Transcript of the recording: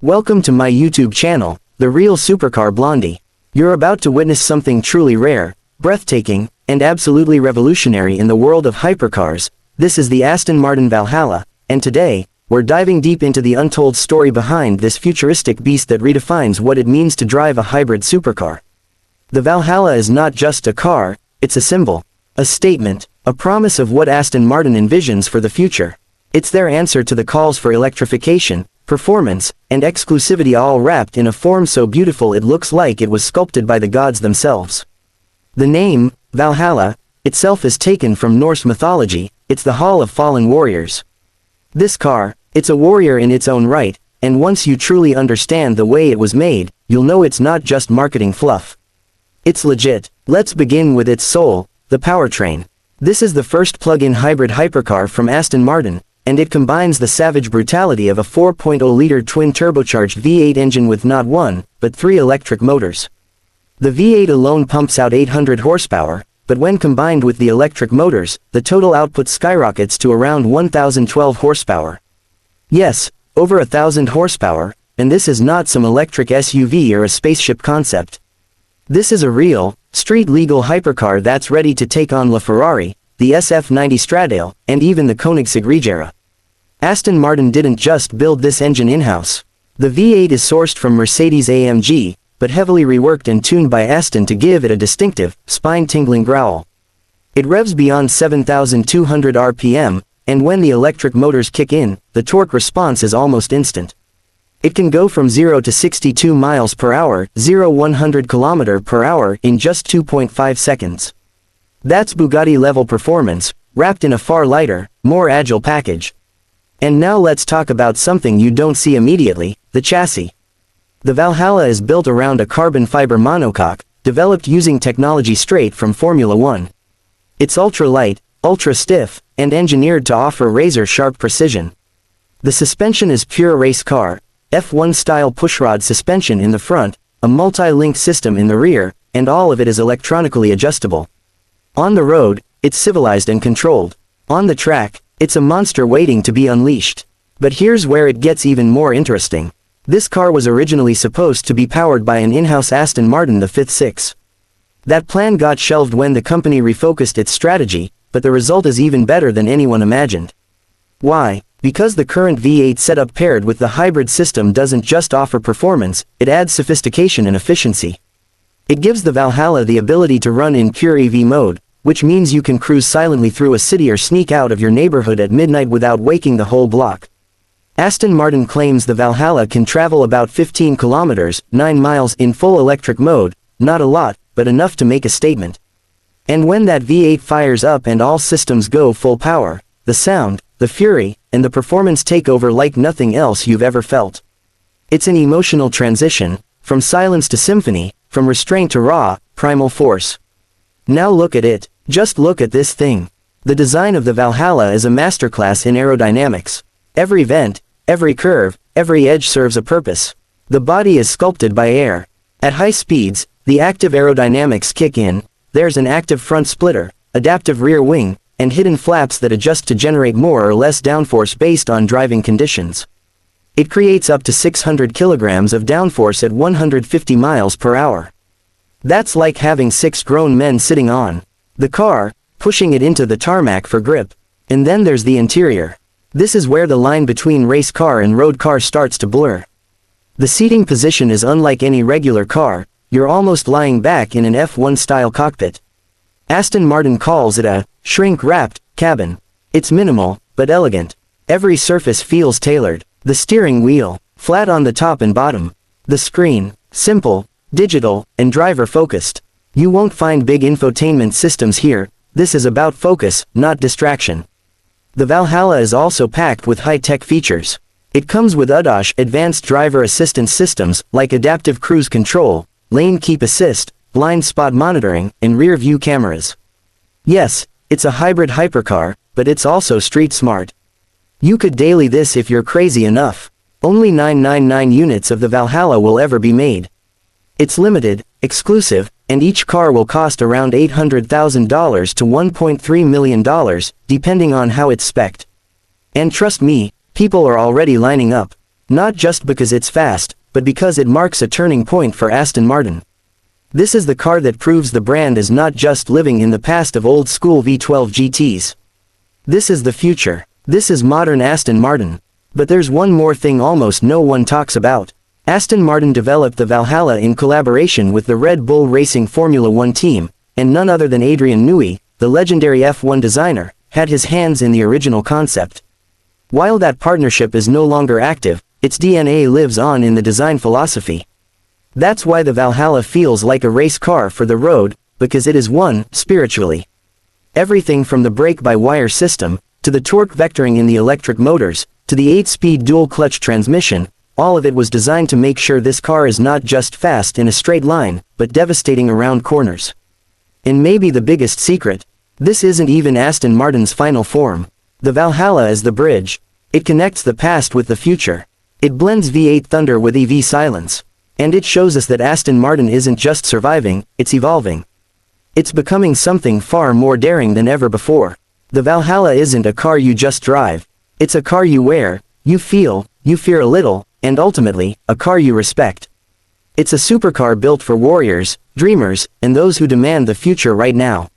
Welcome to my YouTube channel, The Real Supercar Blondie. You're about to witness something truly rare, breathtaking, and absolutely revolutionary in the world of hypercars. This is the Aston Martin Valhalla, and today, we're diving deep into the untold story behind this futuristic beast that redefines what it means to drive a hybrid supercar. The Valhalla is not just a car, it's a symbol, a statement, a promise of what Aston Martin envisions for the future. It's their answer to the calls for electrification, performance, and exclusivity, all wrapped in a form so beautiful it looks like it was sculpted by the gods themselves. The name, Valhalla, itself is taken from Norse mythology. It's the Hall of Fallen Warriors. This car, it's a warrior in its own right, and once you truly understand the way it was made, you'll know it's not just marketing fluff. It's legit. Let's begin with its soul, the powertrain. This is the first plug-in hybrid hypercar from Aston Martin, and it combines the savage brutality of a 4.0-liter twin-turbocharged V8 engine with not one, but three electric motors. The V8 alone pumps out 800 horsepower, but when combined with the electric motors, the total output skyrockets to around 1,012 horsepower. Yes, over 1,000 horsepower, and this is not some electric SUV or a spaceship concept. This is a real, street-legal hypercar that's ready to take on LaFerrari, the SF90 Stradale, and even the Koenigsegg Regera. Aston Martin didn't just build this engine in-house. The V8 is sourced from Mercedes-AMG, but heavily reworked and tuned by Aston to give it a distinctive, spine-tingling growl. It revs beyond 7,200 RPM, and when the electric motors kick in, the torque response is almost instant. It can go from 0 to 62 miles per hour, 0-100 km per hour, in just 2.5 seconds. That's Bugatti-level performance, wrapped in a far lighter, more agile package. And now let's talk about something you don't see immediately, the chassis. The Valhalla is built around a carbon fiber monocoque, developed using technology straight from Formula One. It's ultra-light, ultra-stiff, and engineered to offer razor-sharp precision. The suspension is pure race car, F1-style pushrod suspension in the front, a multi-link system in the rear, and all of it is electronically adjustable. On the road, it's civilized and controlled. On the track, it's a monster waiting to be unleashed. But here's where it gets even more interesting. This car was originally supposed to be powered by an in-house Aston Martin the 5th-6. That plan got shelved when the company refocused its strategy, but the result is even better than anyone imagined. Why? Because the current V8 setup paired with the hybrid system doesn't just offer performance, it adds sophistication and efficiency. It gives the Valhalla the ability to run in pure EV mode, which means you can cruise silently through a city or sneak out of your neighborhood at midnight without waking the whole block. Aston Martin claims the Valhalla can travel about 15 kilometers, 9 miles in full electric mode, not a lot, but enough to make a statement. And when that V8 fires up and all systems go full power, the sound, the fury, and the performance take over like nothing else you've ever felt. It's an emotional transition, from silence to symphony, from restraint to raw, primal force. Now look at it, just look at this thing. The design of the Valhalla is a masterclass in aerodynamics. Every vent, every curve, every edge serves a purpose. The body is sculpted by air. At high speeds, the active aerodynamics kick in. There's an active front splitter, adaptive rear wing, and hidden flaps that adjust to generate more or less downforce based on driving conditions. It creates up to 600 kilograms of downforce at 150 miles per hour. That's like having 6 grown men sitting on the car, pushing it into the tarmac for grip. And then there's the interior. This is where the line between race car and road car starts to blur. The seating position is unlike any regular car. You're almost lying back in an F1-style cockpit. Aston Martin calls it a shrink-wrapped cabin. It's minimal, but elegant. Every surface feels tailored. The steering wheel, flat on the top and bottom. The screen, simple, digital, and driver-focused. You won't find big infotainment systems here. This is about focus, not distraction. The Valhalla is also packed with high-tech features. It comes with ADAS, advanced driver assistance systems, like adaptive cruise control, lane keep assist, blind spot monitoring, and rear-view cameras. Yes, it's a hybrid hypercar, but it's also street-smart. You could daily this if you're crazy enough. Only 999 units of the Valhalla will ever be made. It's limited, exclusive, and each car will cost around $800,000 to $1.3 million, depending on how it's spec'd. And trust me, people are already lining up. Not just because it's fast, but because it marks a turning point for Aston Martin. This is the car that proves the brand is not just living in the past of old-school V12 GTs. This is the future. This is modern Aston Martin. But there's one more thing almost no one talks about. Aston Martin developed the Valhalla in collaboration with the Red Bull Racing Formula One team, and none other than Adrian Newey, the legendary F1 designer, had his hands in the original concept. While that partnership is no longer active, its DNA lives on in the design philosophy. That's why the Valhalla feels like a race car for the road, because it is one, spiritually. Everything from the brake-by-wire system, to the torque vectoring in the electric motors, to the 8-speed dual-clutch transmission, all of it was designed to make sure this car is not just fast in a straight line, but devastating around corners. And maybe the biggest secret, this isn't even Aston Martin's final form. The Valhalla is the bridge. It connects the past with the future. It blends V8 thunder with EV silence. And it shows us that Aston Martin isn't just surviving, it's evolving. It's becoming something far more daring than ever before. The Valhalla isn't a car you just drive. It's a car you wear, you feel, you fear a little, and ultimately, a car you respect. It's a supercar built for warriors, dreamers, and those who demand the future right now.